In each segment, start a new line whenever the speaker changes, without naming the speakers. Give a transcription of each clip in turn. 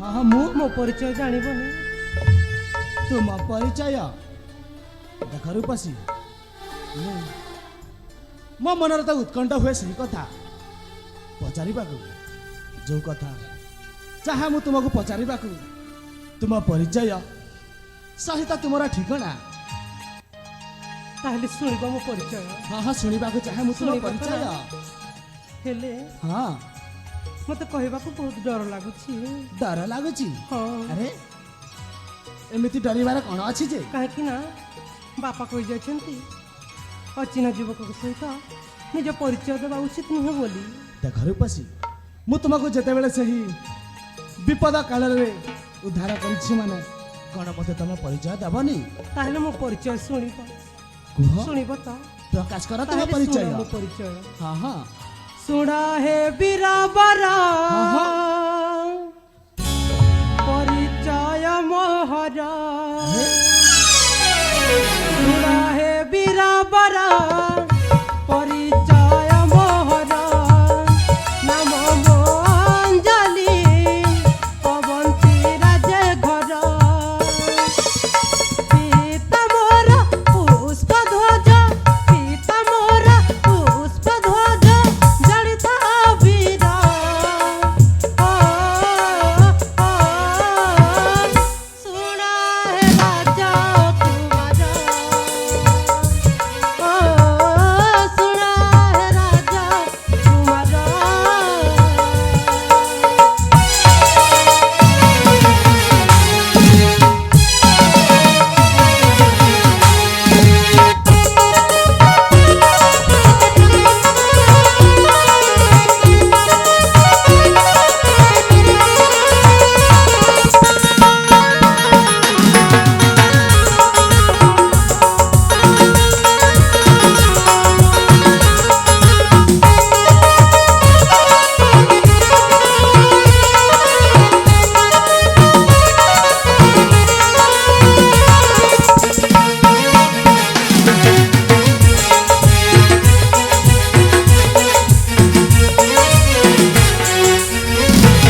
हाँ हाँ मु
मो परिचय जानिबनी
तुम परिचय देख रूपसी मो मनर तो उत्कंठा हुए सही कथा पचारिबाकू जो कथा चाहे मु तुमको पचारिबाकू तुम परिचय सहित तुमरा ठिकाना
ताहले सुनिबो मो परिचय
हाँ हाँ शुणिबाकू चाहे मु तुम
शुणिबा
परिचय
हेले
हाँ
मते कहबाकू बहुत डर लागुछि
डर लागुची
हाँ
अरे एमिति डरिबार कौन अछि जे
काहेकि ना बापा कहि जाइछन्ती अचिना युवक सहित निज परिचय देवा उचित नुहे बोली
देख रूपसी मु तुमको जेतेबेले सही विपद काल रे उद्धार करिछि माने कौन मते तुम परिचय देबनी
ताहले मो परिचय सुनिबो
कुह
सुनिबो त
प्रकाश कर तुम
ताहले
परिचय
सुनो मो परिचय
हाँ हाँ
सुना हे बीराबरा
हाँ।
परिचय मोहरा
अरे
सुना हे बीराबरा परिचय मोहरा नाम मो अंजलि अवंती राजे घर पीता मोर पुष्प ध्वज पीता मोर पुष्प ध्वज जड़िता वीर सुना हे राजा तुम्हारा सुना है राजा तुम्हारा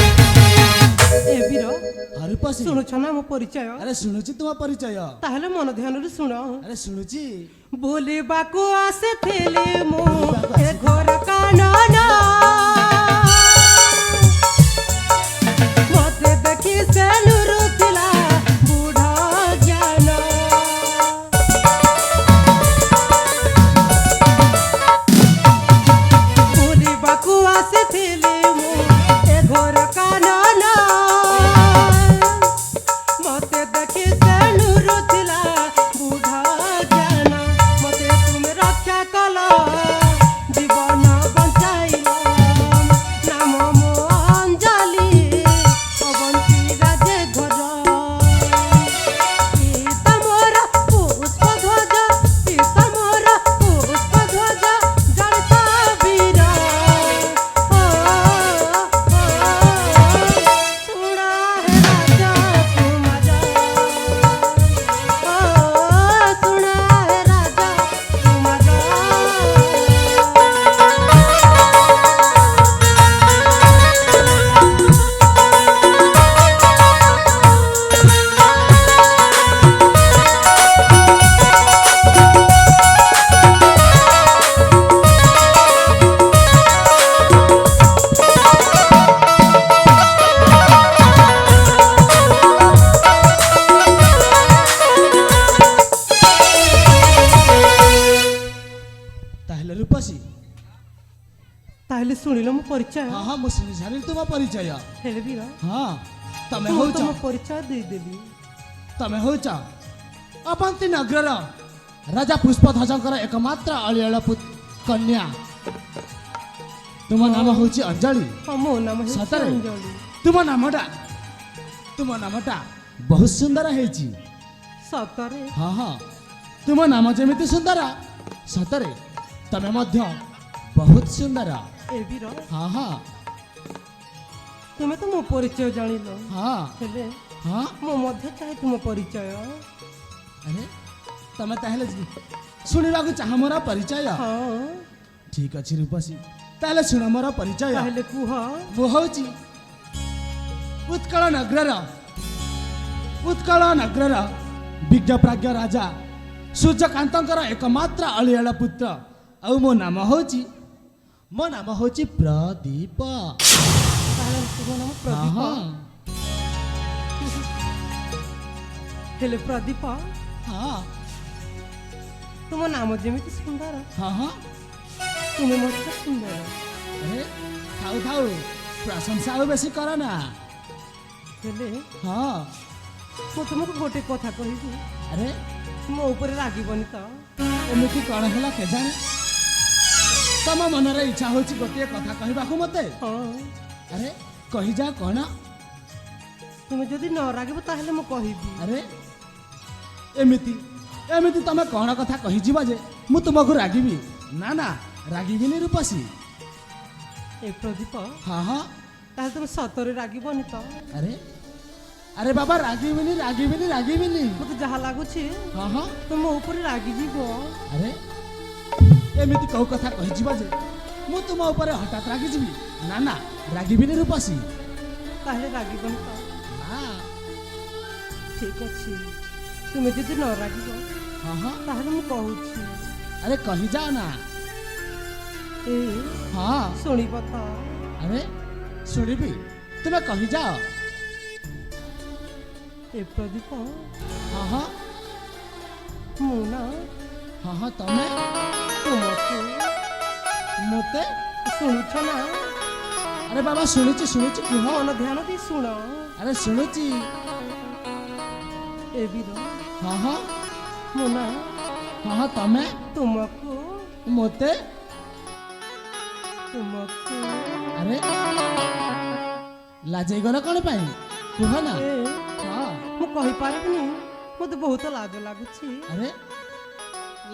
ए वीर
हाँ रूपसी
शुणुछ ना मो परिचय
अरे शुणुची तुम परिचय
ताहले मन ध्यान शुण
अरे शुणुची
बुलिबाकू आसिथिली मु ए घोर कानन मते देखि से लुरुथिला बुढ़ा ज्ञान बुलिबाकू आसिथिली मु ए घोर कानन मते देखि से लुरुथिला बुढ़ा ज्ञान मते तुम रक्षा कल जीवन बंचाइल नाम मो अंजलि अवंती राजे घर पीता मोर पुष्प ध्वज पीता मोर पुष्प ध्वज जड़ता वीर सुना है राजा तुम्हारा सुना है राजा तुम्हारा
ताहले रूपसी
ताहले सुनिल मो परिचय
हाँ हाँ मु शुणी जानी तुम परिचय
हेले वीर
हाँ तमे
तू
होच
तो मो परिचय दे देली
तमे होच अवंती नगर राजा पुष्पध्वजଙ୍କର एकमात्र अलियल कन्या तुम नाम होची अंजलि
हाँ मो नाम है
सତରେ?
अंजलि
तुम नामटा बहुत सुंदर हेची
सतरे
हाँ हाँ तुम नाम जेमिति सुंदर सतरे तमे मध्य बहुत सुंदर
ए वीर
हाँ हाँ
तुमे तो मो परिचय जानिल
हाँ
हेले
हाँ
मो मध्य चाहे तुम परिचय
अरे तमे ताहले शुणिबाकू चाह मोर परिचय
हाँ
ठीक अच्छी रूपसी ताहले शुण मोर परिचय
ताहले कुह
मु होची उत्कल नगर विज्ञ प्राज्ञ राजा सूर्यकांतर एकमात्र अलियाल पुत्र आउ मो नाम होची प्रदीप।
ତାହେଲେ ତୁମ ନାମ ପ୍ରଦୀପ।
हाँ
ହେଲେ ପ୍ରଦୀପ
हाँ
ତୁମ ନାମ ଯେମିତି ସୁନ୍ଦର
हाँ हाँ
ତୁମେ ମଧ୍ୟ ସୁନ୍ଦର।
अरे थाऊ थाऊ प्रशंसा आउ बेसी कर ना।
ହେଲେ
हाँ
ମୁଁ ତୁମକୁ ଗୋଟେ କଥା କହିବି,
अरे
ମୋ ଉପରେ ରାଗିବନି ତ?
एमती कौन है केजाने तम मनर इच्छा होची गोटे कथा कहबाकू मते।
ହଁ
अरे कही जा कौन।
ତୁମେ ଯଦି ନ ରାଗିବ ତାହେଲେ ମୁଁ କହିବି।
अरे एमिति एमिति तमे कौन कथा कही जीवा जे मु तुमको रागिबी ना ना रागिबिनी रूपसी।
ଏ ପ୍ରଦୀପ
हाँ हाँ
ତାହେଲେ ତୁମେ ସତରେ ରାଗିବନି ତ?
अरे अरे बाबा रागिबिनी
ମୋତେ ଯାହା ଲାଗୁଛି
हाँ हाँ
ତୁମ ମୋ ଉପରେ ରାଗିଯିବ।
अरे एमिति कहू कथा कही जीवा जे मु तुम ऊपर हठात रागी जीवी ना ना रागिबिनी रूपसी।
ତାହେଲେ ରାଗିବନି ତ?
ना
ଠିକ ଅଛି, ତୁମେ ଯଦି ନ ରାଗିବ
हाँ हाँ
ତାହେଲେ ମୁଁ କହୁଛି।
अरे कही जाओ ना।
ଏ
हाँ
ଶୁଣିବ ତ?
अरे सुनिबी तुम्हें कही जाओ।
ଏ ପ୍ରଦୀପ
हाँ हाँ
ମୁଁ ନା
हाँ हाँ तमे
ତୁମକୁ
मते
ଶୁଣୁଛ ନା?
अरे बाबा शुणुची कुह।
ମନ ଧ୍ୟାନ ଦେଇ ଶୁଣ।
अरे शुणुची
ଏ ବୀର
हाँ हाँ
ମୁଁ ନା
हाँ हाँ तमे
ତୁମକୁ
मते अरे लाजै गल कौन पाई कुह ना।
ଏ
हाँ
ମୁଁ କହିପାରିବିନି, ମୋତେ ବହୁତ ଲାଜ ଲାଗୁଛି।
अरे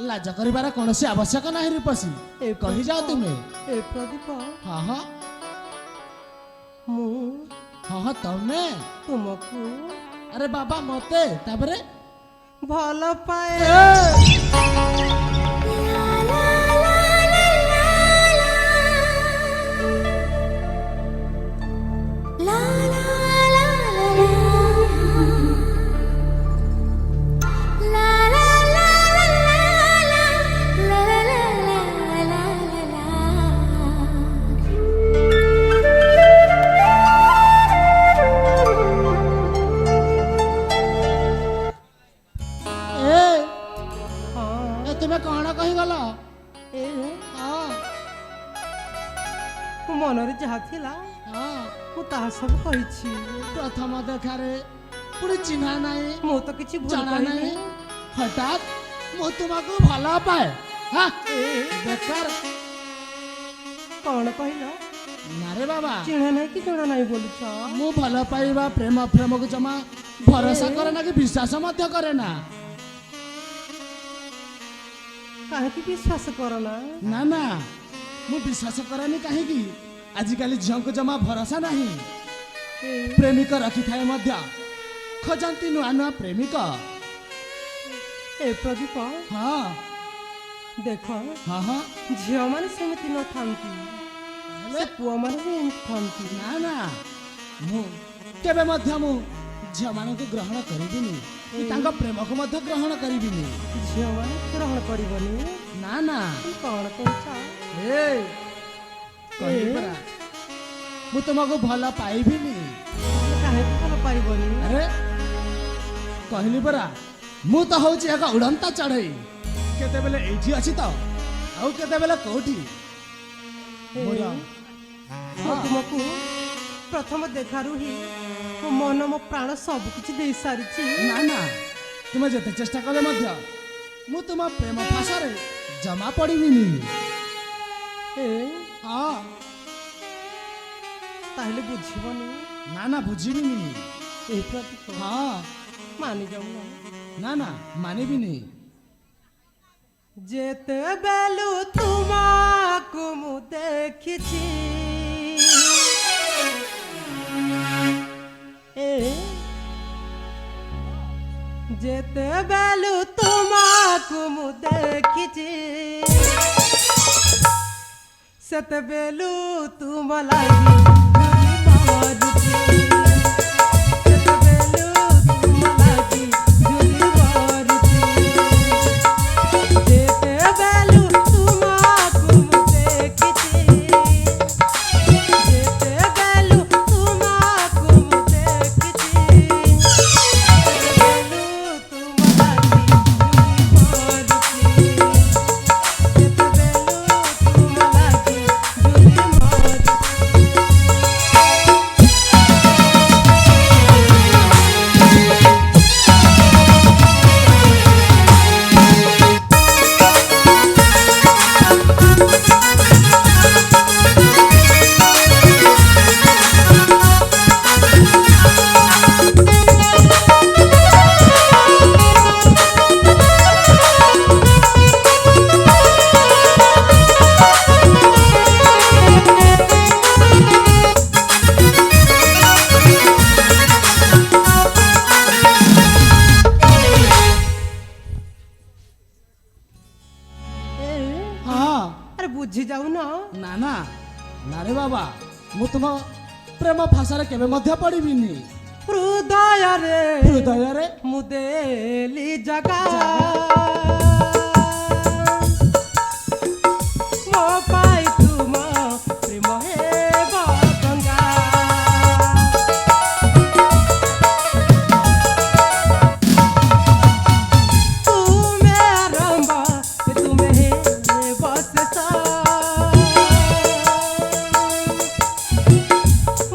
लाज करिबार कौनसी आवश्यक नहीं रूपसी
ଏ
कही जाओ तुम्हें।
ଏ ପ୍ରଦୀପ
हाँ हाँ
ମୁଁ
हाँ हाँ तमे
ତୁମକୁ
अरे बाबा मते तापरे
ଭଲ ପାଏ। ହଁ
तुम्हें कौन कही गल।
ଏ
हाँ
ମୋ ମନରେ ଯାହା ଥିଲା
हाँ
ମୁଁ ତାହା ସବୁ କହିଛି।
प्रथम देखारे पुणी चिन्हा नहीं
ମୁଁ ତ କିଛି ଭୁଲ
जाना
କହିନି।
नहीं हठात मु तुमको भला पाए। हाँ
ଏ
बेकार
କଣ କହିଲ?
ना रे बाबा
ଚିହ୍ନା ନାହିଁ କି ଜଣା ନାହିଁ ବୋଲୁଛ?
मु भल पाइबा प्रेम प्रेम को जमा भरोसा करे ना कि विश्वास मध्य करे ना।
କାହିଁକି ବିଶ୍ୱାସ କର ନା?
ना ना मु विश्वास करनी कहीं आजिकल झील को जमा भरोसा नहीं।
ଏ
प्रेमिक रखी थाए मध्य खोजती नुआ नुआ प्रेमिक।
ଏ प्रदीप
हाँ
ଦେଖ,
हाँ हाँ
ଝିଅମାନେ ସେମିତି ନଥାନ୍ତି, ସେ ପୁଅମାନେ ହିଁ ଏମିତି ଥାନ୍ତି।
ना ना मु केबे मध्य मु झील मान को ग्रहण करिबिनी कि तांका प्रेम को मध्य ग्रहण करिबिनी।
ଝିଅମାନେ ଗ୍ରହଣ କରିବନି?
ना ना
ତୁ କଣ କହୁଛ?
ए कहि परा मु तुमको भल पाइबिनी।
କାହିଁକି ଭଲ ପାଇବନି?
अरे कहली परा मु तो होची एक उड़ंता चढ़ई केते बेले एठी अछि तो आउ केते बेले कोठी
ଏ,
मोरा।
ମୁଁ ତୁମକୁ ପ୍ରଥମ ଦେଖାରୁ ହିଁ ମୋ ମନ ମୋ ପ୍ରାଣ ସବୁ କିଛି ଦେଇ ସାରିଛି।
ना ना तुम जेते चेष्टा कले मध्य मु तुम प्रेम फासारे जमा पड़िबिनी।
ଏ
हाँ
ତାହେଲେ ବୁଝିବନି?
ना ना बुझिबिनी।
ଏ ପ୍ରଦୀପ
हाँ
ମାନି ଯାଉନ।
ना ना मानिबिनी।
ଯେତେବେଳୁ ତୁମକୁ ମୁଁ ଦେଖିଛି, ଯେତେବେଳୁ ତୁମକୁ ମୁଁ ଦେଖିଛି, ସେତେବେଳୁ ତୁମ ଲାଗି ମାରୁଛି। ବୁଝି ଯାଉନ
ନା ନା ନା ରେ ବାବା ମୁଁ ତୁମ ପ୍ରେମ ଭାଷାରେ କେବେ ମଧ୍ୟ ପଡ଼ିବିନି।
ହୃଦୟରେ
ହୃଦୟରେ
ମୁଁ ଦେଲି ଜାଗା ମୋ ପାଇଁ ତୁମ ପ୍ରେମ ହେବ ଗଙ୍ଗା। ତୁମେ ଆରମ୍ଭ ତୁମେ ହେବ ଶେଷ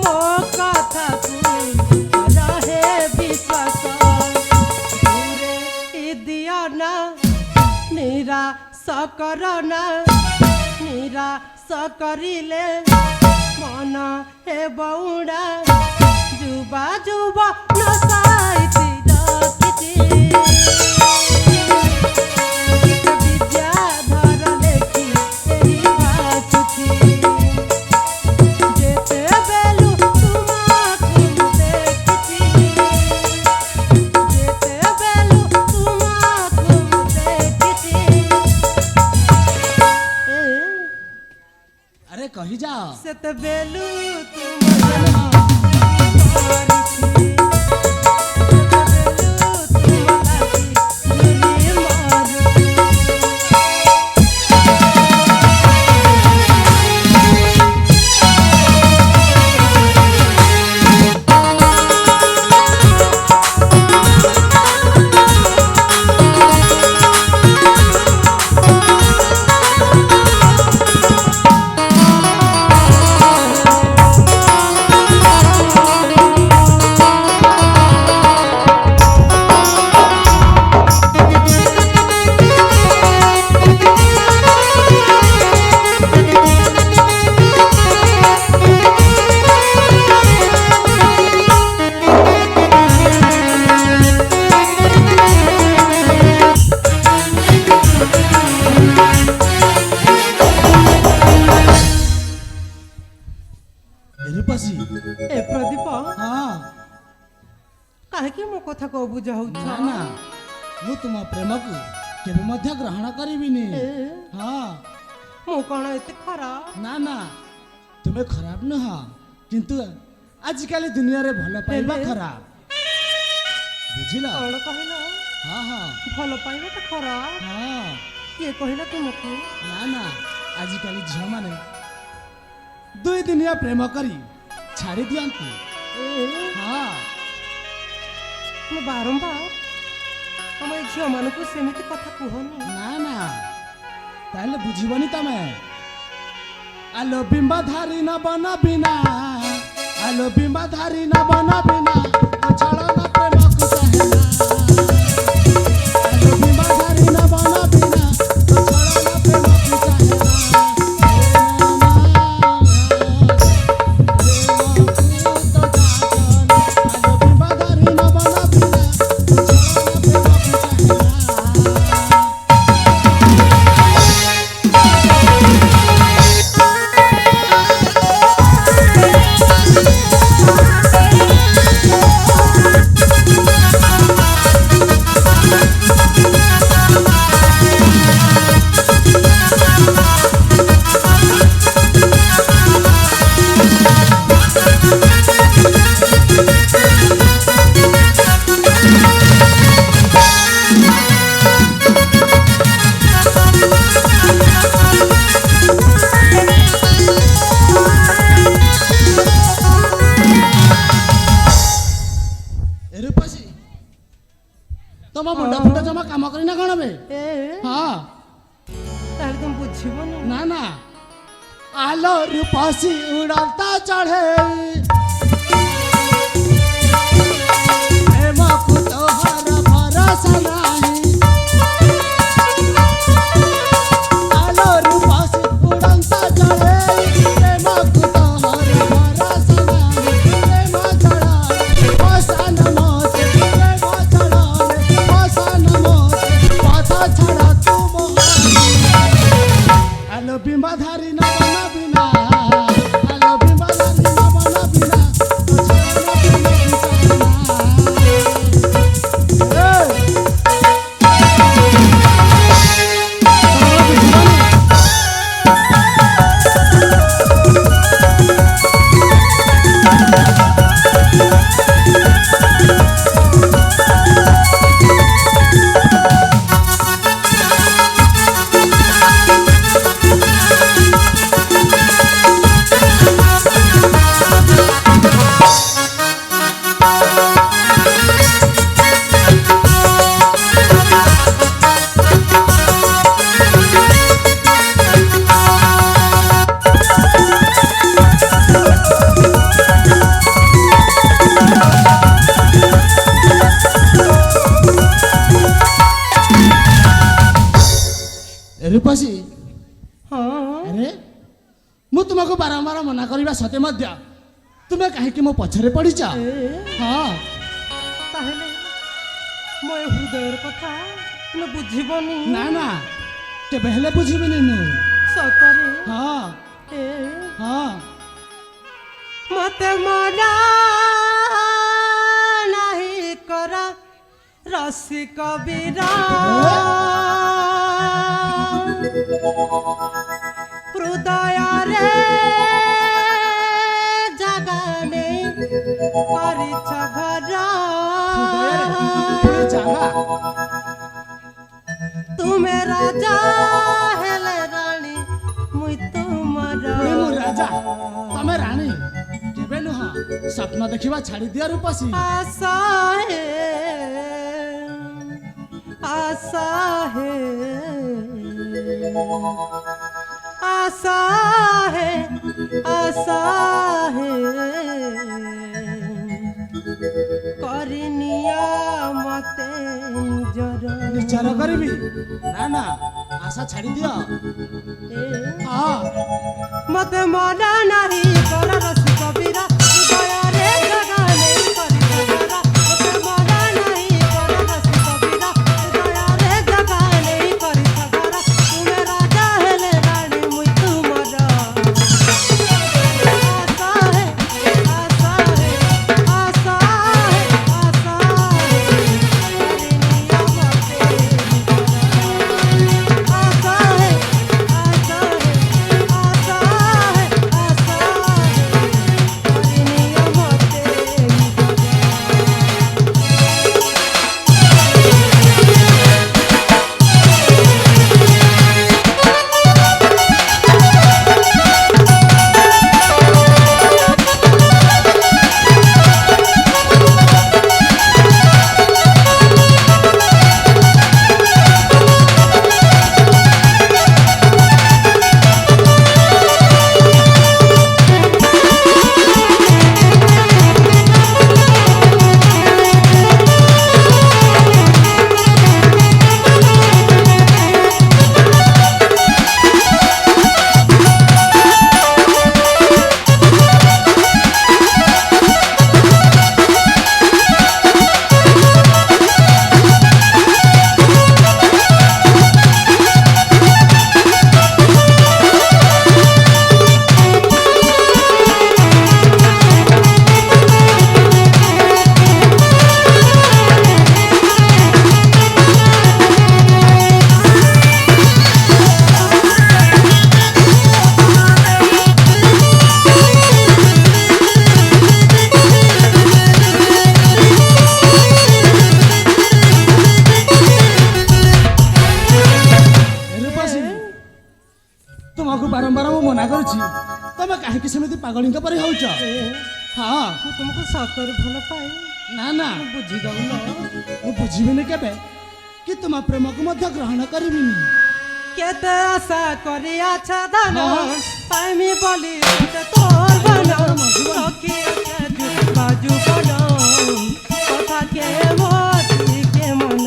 ମୋ କଥାକୁ ରହେ ବିଶ୍ୱାସ ଦୂରେ ଦିଅ ନା ନିରାଶ କର ନା ନିରାଶ କରିଲେ ମନ ହେବ ଉଡ଼ା ଯୁବା ଯୁବା ନସାଇତି ରଖିଛି ବିଦ୍ୟାଧର ଲେଖି ଏହି ବାସୁଛି ଯେତେବେଳୁ ତୁମକୁ ଦେଖିଛି ଯେତେବେଳୁ ତୁମକୁ ଦେଖିଛି
ଆରେ କହିଯାଅ
ସେତେବେଳୁ ତୁମ
ରୂପସୀ
ଏ ପ୍ରଦୀପ
ହଁ
କାହିଁକି ମୋ କଥାକୁ ଅବୁଝା ହଉଛ?
ନା ନା ମୁଁ ତୁମ ପ୍ରେମକୁ କେବେ ମଧ୍ୟ ଗ୍ରହଣ କରିବିନି। ହଁ
ମୁଁ କଣ ଏତେ ଖରାପ?
ନା ନା ତୁମେ ଖରାପ ନୁହଁ କିନ୍ତୁ ଆଜିକାଲି ଦୁନିଆରେ ଭଲ ପାଇବା
ହେଲେ?
ଖରାପ ବୁଝିଲ?
କଣ କହିଲ?
ହଁ ହଁ
ଭଲ ପାଇବାଟା ଖରାପ?
ହଁ
କିଏ କହିଲା ତୁମକୁ?
ନା ନା ଆଜିକାଲି ଝିଅମାନେ ଦୁଇ ଦିନିଆ ପ୍ରେମ କରି ଛାଡ଼ି ଦିଅନ୍ତି। ହଁ
ମୁଁ ବାରମ୍ବାର ଆମ ଏ ଝିଅମାନଙ୍କୁ ସେମିତି କଥା କୁହନି।
ନା ନା ତାହେଲେ ବୁଝିବନି ତମେ। ଆଲୋ ବିମ୍ବା ଧାରି ନ ବନ ବିନା ଆଲୋ ବିମ୍ବା ଧାରି ନ ବନ ବିନା ଛଳ ନ ପ୍ରେମକୁ ଚାହେନା ଆଲୋ ବିମ୍ବା ଧାରି ନ ବନ ବିନା ଛଳ ନ ପ୍ରେମକୁ ଚାହେନା ତମ ମୁଣ୍ଡ ଫୁଣ୍ଡ ଜମା କାମ କରିନା କଣ ବେ? ହଁ
ତାହେଲେ ତମେ ବୁଝିବନି।
ନା ନା ଆଲୋ ରୂପସୀ ଉଡ଼ନ୍ତା ଚଢ଼େ ପ୍ରେମକୁ ତୋହର ଭରସା ନାହିଁ ଆଲୋ ରୂପସୀ ଉଡ଼ନ୍ତା ଚଢ଼େ ପ୍ରେମକୁ ତୋହର ଭରସା ନାହିଁ ପ୍ରେମ ଚଢ଼େ ବସାନ ମୋତେ ପ୍ରେମ ଚଢ଼େ ବସାନ ମୋତେ ପଥ ଛଡ଼ା ତୁ ଆଲୋ ବିମ୍ବା ଧାରି ନ ବନ ବିନା ଆଲୋ ବିମ୍ବା ଧାରି ନ ବନ ବିନା ତୁମକୁ ବାରମ୍ବାର ମନା କରିବା ସତ୍ତ୍ୱେ ମଧ୍ୟ ତୁମେ କାହିଁକି ମୋ ପଛରେ ପଡ଼ିଛ? ହଁ
ତାହେଲେ ମୋ ଏ ହୃଦୟର କଥା ତୁମେ ବୁଝିବନି?
ନା ନା କେବେ ହେଲେ ବୁଝିବିନି ମୁଁ।
ସତରେ?
ହଁ ହଁ
ମତେ ମନା ନାହିଁ କର ରସିକ ବୀର ହୃଦୟରେ ଜାଗା ନେଇ କରିଛ ଘର।
ହୃଦୟରେ ଜାଗା?
ତୁମେ ରାଜା ହେଲେ ରାଣୀ ମୁଇଁ ତୁମର।
ମୁଁ ରାଜା ତମେ ରାଣୀ? କେବେ ନୁହଁ। ସ୍ୱପ୍ନ ଦେଖିବା ଛାଡ଼ି ଦିଅ ରୂପସୀ।
ଆଶା ହେ आशा है आशा है आशा है करनिया मते निजर।
विचार करिबी ना ना आशा छाड़ी दियो। हाँ
मते मना नाही कर रसिक बीरा हृदय रे जगा नहीं करी जगरा। मते मना नाही कर रसिक बीरा हृदय रे जगा नहीं करी जगरा। तुमे राजा हेले रानी मुई तुमर। आशा है आशा है आशा है आशा है करनिया मते निजर। आशा है आशा है आशा है आशा है करनिया मते
ରୂପସୀ ତୁମକୁ ବାରମ୍ବାର ମୁଁ ମନା କରୁଛି ତମେ କାହିଁକି ସେମିତି ପାଗଳିଙ୍କ ପରି ହଉଛ? ହଁ
ମୁଁ ତୁମକୁ ସତରେ ଭଲ ପାଏ।
ନା ନା
ବୁଝିଦଉନ।
ମୁଁ ବୁଝିବିନି କେବେ କି ତୁମ ପ୍ରେମକୁ ମଧ୍ୟ ଗ୍ରହଣ କରିବିନି।
केते आशा करियाछ धन पाइमी बोली तोर बन रखियाछ बाजू बन कथा के मोती के मन।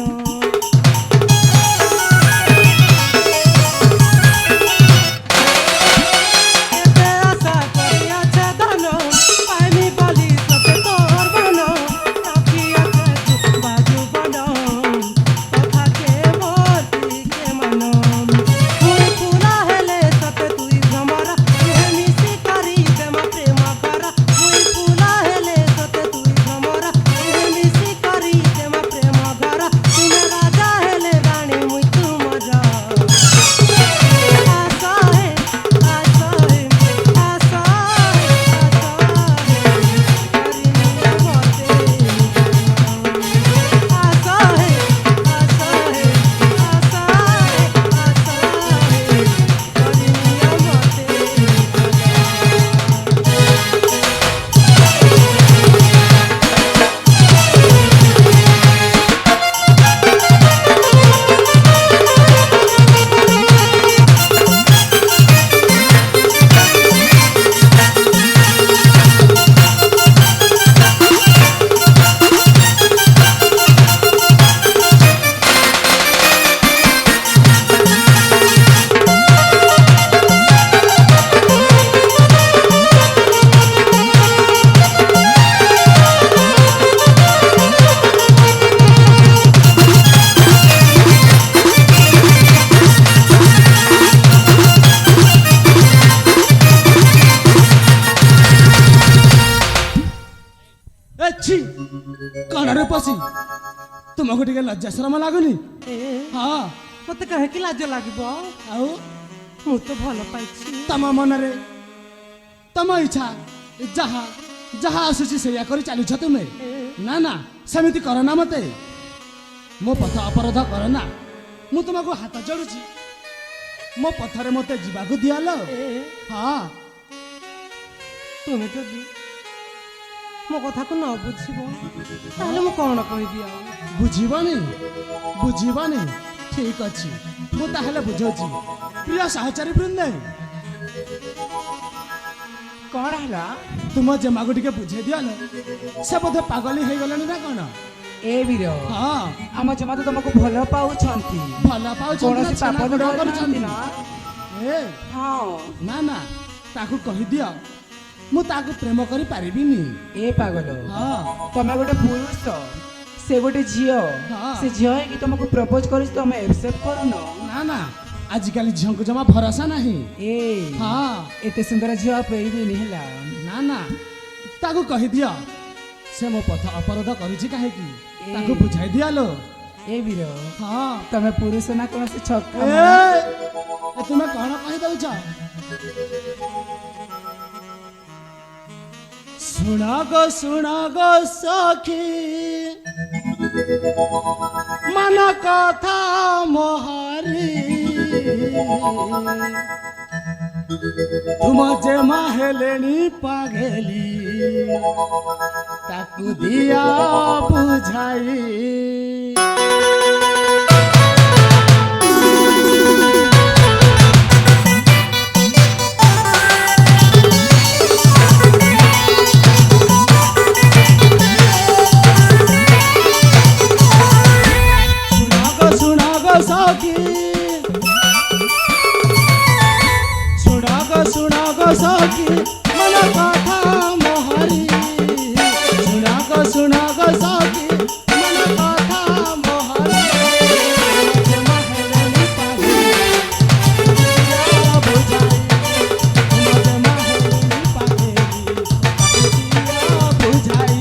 केते आशा करियाछ धन पाइमी बोली तोर बन रखियाछ बाजू बन कथा के मोती के मन।
कण रूपसी तुमको टिके लज्जा शरम लगुनि
ए
हाँ
मते कहे लाज লাগিব
आउ
ମୁଁ ତ ଭଲ ପାଇଛି
तम मन रे तम इच्छा जहा जहा आसुची सेया करी चालुछ तुमे ना ना सेमिति कर ना मते मो पथ अपराध कर ना मु तुमको हाथ जोड़ुची मो पथरे मते जीवाकू दियालो हाँ
ତୁମେ ଯଦି ମୋ କଥାକୁ ନ ବୁଝିବ ତାହେଲେ ମୁଁ କ'ଣ କହିବି ଆଉ
बुझीबनी बुझीबनी ठीक अच्छी मु ताहेले बुझौची प्रिय सहचारी वृंद
कौन है
तुम जेमागु टिके बुझे दियालो से बोधे पागली हो गलनी ना कौन
ए वीर
हाँ
आम जमा तो तुमको भल पाउछंती
भला पाउ
कौन से पाप
गुड़
करछंती ना
ए
हाँ
ना ना ताकू कहि दिया मु ताकू प्रेम करी पारिबिनी
ए पागल
हाँ
तमे गोटे पुरुष से गोटे झियो
हाँ।
से झियो है कि तुमको प्रपोज करिस तुम एक्सेप्ट करुन
ना ना आजिकल झील को जमा भरोसा नहीं
ए
हाँ
एते सुंदर झियो पेइबिनी हला
ना ना ताकू कहि दिया से मो पथ अपराध करिछि काहे की
ए।
ताकू बुझाई दिया लो
ए वीर
हाँ
तमे पुरुष ना कोन से छक्का
ए तुमे कौन कहि दउछ सुना गो सखी मन कथा मोहरी तुम जे माहेलेनी पागेली ताकू दिया बुझाई सखी मन कथा मोहरी सुना गो सखी मन कथा मोहरी बुझाई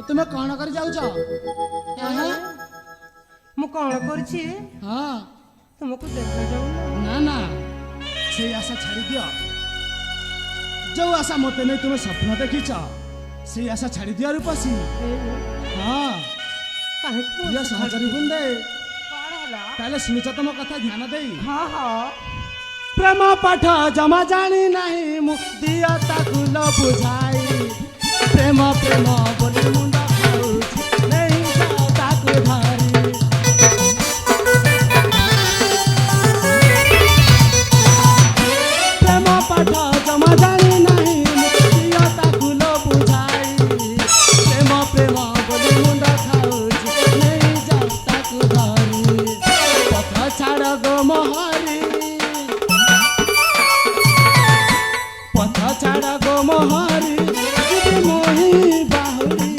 तुमे कौन कर जाउछ
ମୁଁ କ'ଣ କରିଛି
हाँ
ତୁମକୁ ଦେଖାଯାଉନି
ना ना से आशा छाड़ी दियो जो आशा मते नहीं तुम स्वप्न देखिछ से आशा छाड़ी दिया रूपसी हाँ
କାହିଁକି
प्रिय सहचारी बुंदे
कौन हला
ताले सुनिछ तुम कथा ध्यान देई
हाँ हाँ
प्रेम पाठ जमा जानी नहीं मु दिया ताकू ल बुझाई प्रेम प्रेम बोली मुंडा खाउछ नहीं जा ताकू धारी प्रेम पाठ जमा जानी नहीं मु दिया ताकू ल बुझाई प्रेम प्रेम बोली मुंडा खाउछ नहीं जा ताकू धारी पथ छाड़ गो मोहरी पथ छाड़ा गो मोहरी मोही बाहुरी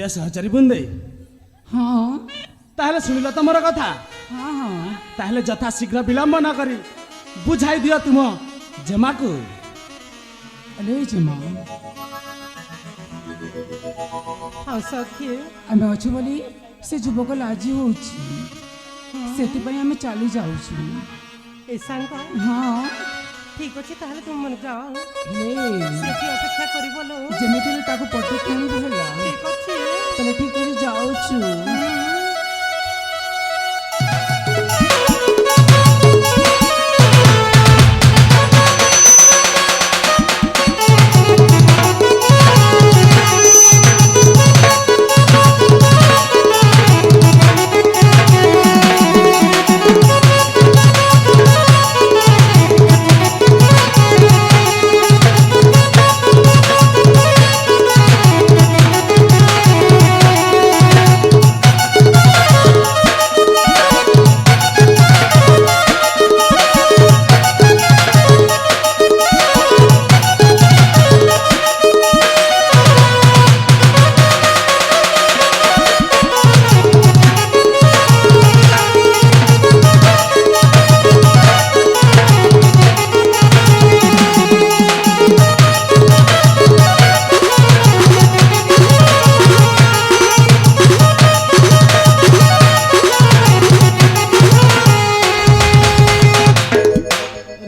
প্রিয় সহচারী বন্দে
ହଁ
তাহলে শুনিল তো মোর কথা
ହଁ ହଁ
তাহলে যথা শীঘ্র বিলম্ব ন করি বুঝাই দিও তুম জেমাকু
ଆରେ ଜିମା
ହଁ ସଖୀ
ଆମେ ଅଛୁ ବୋଲି ସେ ଯୁବକ ଲାଜି ହଉଛି ସେଥିପାଇଁ ଆମେ ଚାଲି ଯାଉଛୁ
ଏ ସାଙ୍ଗ
ହଁ
ଠିକ ଅଛି ତାହେଲେ ତୁମ ମାନେ ଯାଅ
ହେଲେ
ସେଠି ଅପେକ୍ଷା କରିବ ଲୋ
ଯେମିତି ହେଲେ ତାକୁ ପଟେ କିଣିବୁ ହେଲା
ଠିକ ଅଛି
ତାହେଲେ ଠିକ କରି ଯାଉଛୁ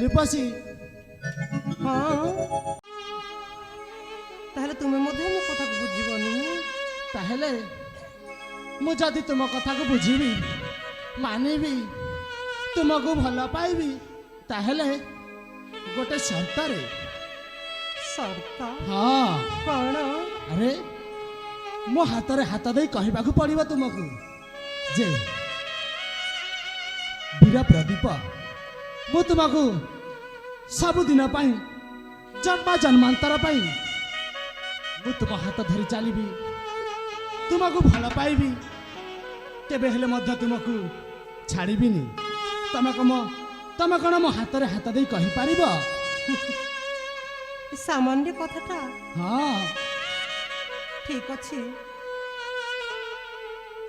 ରୂପସୀ
ହଁ ତାହେଲେ ତୁମେ ମଧ୍ୟ ମୋ କଥାକୁ ବୁଝିବନି
ତାହେଲେ ମୁଁ ଯଦି ତୁମ କଥାକୁ ବୁଝିବି ମାନିବି ତୁମକୁ ଭଲ ପାଇବି ତାହେଲେ ଗୋଟେ ସର୍ତ୍ତରେ
ସର୍ତ୍ତ
ହଁ
କଣ
ଆରେ ମୋ ହାତରେ ହାତ ଦେଇ କହିବାକୁ ପଡ଼ିବ ତୁମକୁ ଯେ ବୀର ପ୍ରଦୀପ ମୁଁ ତୁମକୁ ସବୁଦିନ ପାଇଁ ଜନ୍ମ ଜନ୍ମାନ୍ତର ପାଇଁ ମୁଁ ତୁମ ହାତ ଧରି ଚାଲିବି ତୁମକୁ ଭଲ ପାଇବି କେବେ ହେଲେ ମଧ୍ୟ ତୁମକୁ ଛାଡ଼ିବିନି ତମେ କ'ଣ ମୋ ହାତରେ ହାତ ଦେଇ କହିପାରିବ
ଏ ସାମାନ୍ୟ କଥାଟା
ହଁ
ଠିକ ଅଛି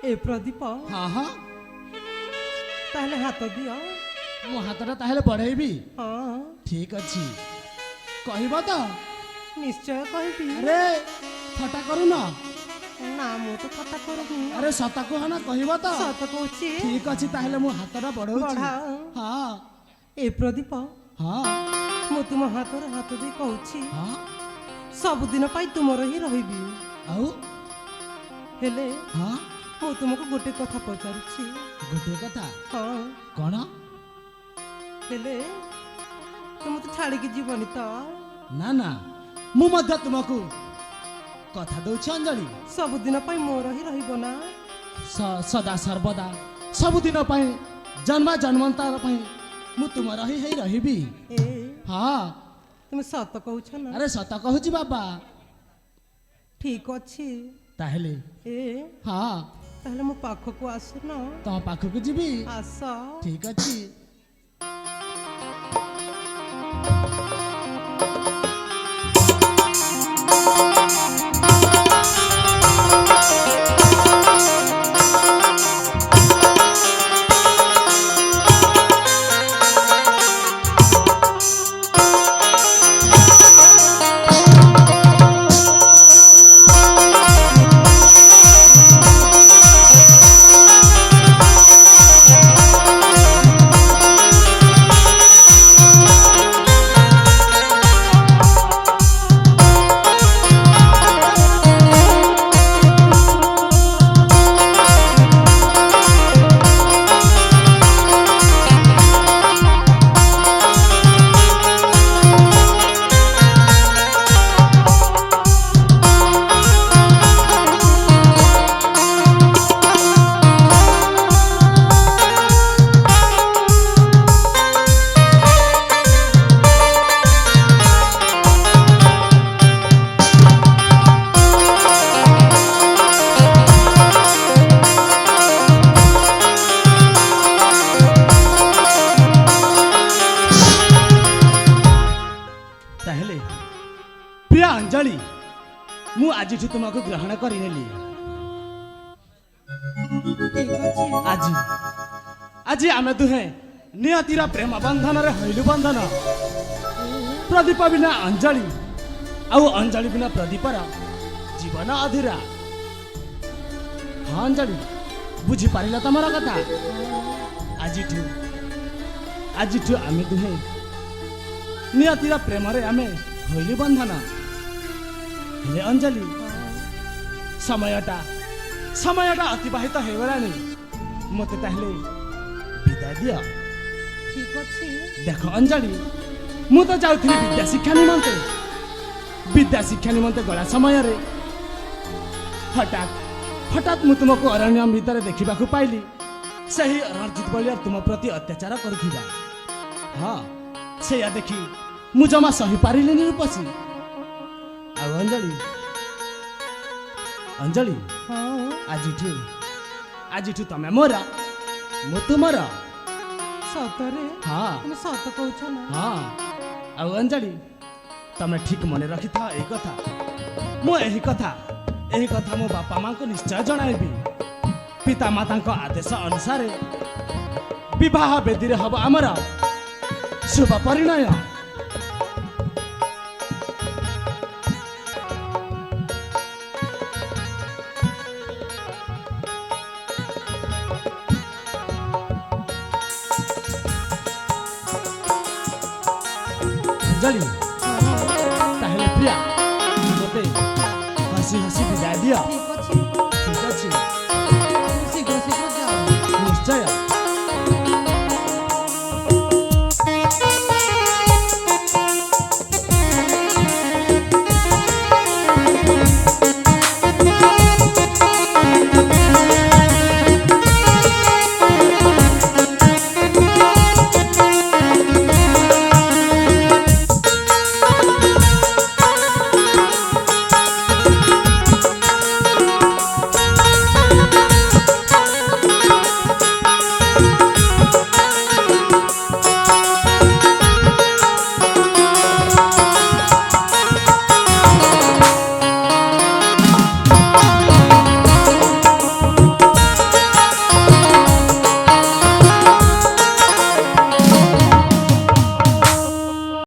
ଏ ପ୍ରଦୀପ
ହଁ ହଁ
ତାହେଲେ ହାତ ଦିଅ
ମୋ ହାତଟା ତାହେଲେ ବଢ଼େଇବି
ହଁ
ଠିକ ଅଛି କହିବ ତ
ନିଶ୍ଚୟ କହିବି
ଆରେ ଥଟ୍ଟା କରୁନ
ନା ମୁଁ ତ କଥା କରୁନି
ଆରେ ସତ କୁହ ନା କହିବ ତ
ସତ କହୁଛି
ଠିକ ଅଛି ତାହେଲେ ମୁଁ ହାତଟା ବଢ଼ଉଛି
ବଢ଼ାଅ।
ହଁ
ଏ ପ୍ରଦୀପ
ହଁ
ମୁଁ ତୁମ ହାତରେ ହାତ ଦେଇ କହୁଛି
ହଁ
ସବୁଦିନ ପାଇଁ ତୁମର ହିଁ ରହିବି
ଆଉ
ହେଲେ
ହଁ
ମୁଁ ତୁମକୁ ଗୋଟେ କଥା ପଚାରୁଛି
ଗୋଟିଏ କଥା
ହଁ
କ'ଣ
ହେଲେ ତୁମେ ତ ଛାଡ଼ିକି ଯିବନି ତ
ନା ନା ମୁଁ ମଧ୍ୟ ତୁମକୁ କଥା ଦଉଛି ଅଞ୍ଜଳି
ସବୁଦିନ ପାଇଁ ମୋର ହିଁ ରହିବ ନା
ସଦା ସର୍ବଦା ସବୁଦିନ ପାଇଁ ଜନ୍ମ ଜନ୍ମାନ୍ତର ପାଇଁ ମୁଁ ତୁମର ହିଁ ହେଇ ରହିବି
ଏ
ହଁ
ତୁମେ ସତ କହୁଛ ନା
ଆରେ ସତ କହୁଛି ବାବା
ଠିକ ଅଛି
ତାହେଲେ
ଏ
ହଁ
ତାହେଲେ ମୋ ପାଖକୁ ଆସୁନ
ତମ ପାଖକୁ ଯିବି
ଆସ
ଠିକ ଅଛି ଅଞ୍ଜଳି ମୁଁ ଆଜିଠୁ ତୁମକୁ ଗ୍ରହଣ କରିନେଲି
ঠিক ଅଛି
ଆଜି ଆଜି ଆମେ ଦୁହେଁ ନିୟତିର ପ୍ରେମ ବନ୍ଧନରେ ହଇଲୁ ବନ୍ଧନ। ପ୍ରଦୀପ ବିନା ଅଞ୍ଜଳି ଆଉ ଅଞ୍ଜଳି ବିନା ପ୍ରଦୀପର ଜୀବନ ଅଧୁରା। ହଁ ଅଞ୍ଜଳି, ବୁଝିପାରିଲ ତମର କଥା? ଆଜିଠୁ ଆମେ ଦୁହେଁ ନିୟତିର ପ୍ରେମରେ ଆମେ ହଇଲୁ ବନ୍ଧନ। ହେଲେ ଅଞ୍ଜଳି, ସମୟଟା ଅତିବାହିତ ହେଇଗଲାଣି। ମୋତେ ତାହେଲେ ବିଦାୟ ଦିଅ।
ଠିକ ଅଛି
ଦେଖ ଅଞ୍ଜଳି, ମୁଁ ତ ଯାଉଥିଲି ବିଦ୍ୟା ଶିକ୍ଷା ନିମନ୍ତେ ଗଲା ସମୟରେ ହଠାତ୍ ମୁଁ ତୁମକୁ ଅରଣ୍ୟ ଭିତରେ ଦେଖିବାକୁ ପାଇଲି। ସେହି ରଣଜିତ ବଳିଆର ତୁମ ପ୍ରତି ଅତ୍ୟାଚାର କରୁଥିବା। ହଁ, ସେଇଆ ଦେଖି ମୁଁ ଜମା ସହିପାରିଲିନି ରୂପସୀ। ଆଉ ଅଞ୍ଜଳି,
ହଁ
ଆଜିଠୁ ତମେ ମୋର, ମୁଁ ତୁମର।
ସତରେ
ହଁ
ତମେ ସତ କହୁଛ ନା
ହଁ। ଆଉ ଅଞ୍ଜଳି, ତମେ ଠିକ ମନେ ରଖିଥାଅ ଏହି କଥା। ମୁଁ ଏହି କଥା ମୋ ବାପା ମାଙ୍କୁ ନିଶ୍ଚୟ ଜଣାଇବି। ପିତା ମାତାଙ୍କ ଆଦେଶ ଅନୁସାରେ ବିବାହ ବେଦୀରେ ହବ ଆମର ଶୁଭ ପରିଣୟ। ଅଞ୍ଜଳି, ତାହେଲେ ପ୍ରିୟା, ମୋତେ ହସି ବିଦାୟ ଦିଅ।
ଠିକ ଅଛି